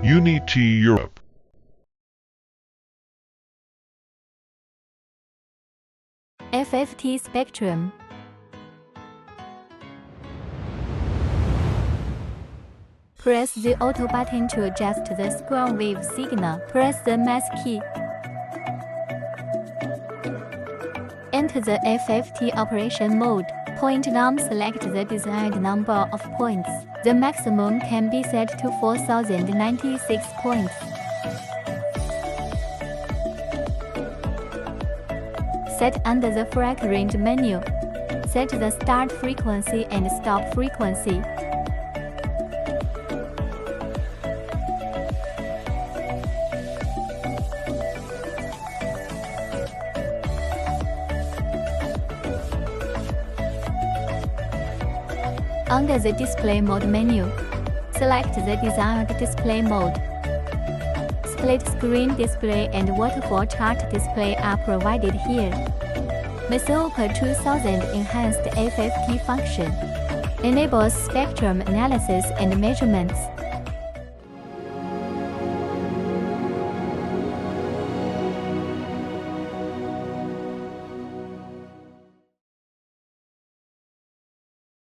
UNI-T Europe. FFT spectrum. Press the auto button to adjust the square wave signal. Press the mask key. Enter the FFT operation mode. Point num select the desired number of points. The maximum can be set to 4096 points. Set under the frag range menu. Set the start frequency and stop frequency. Under the Display Mode menu, select the desired display mode. Split screen display and waterfall chart display are provided here. MSO UPO2000 Enhanced FFT function enables spectrum analysis and measurements.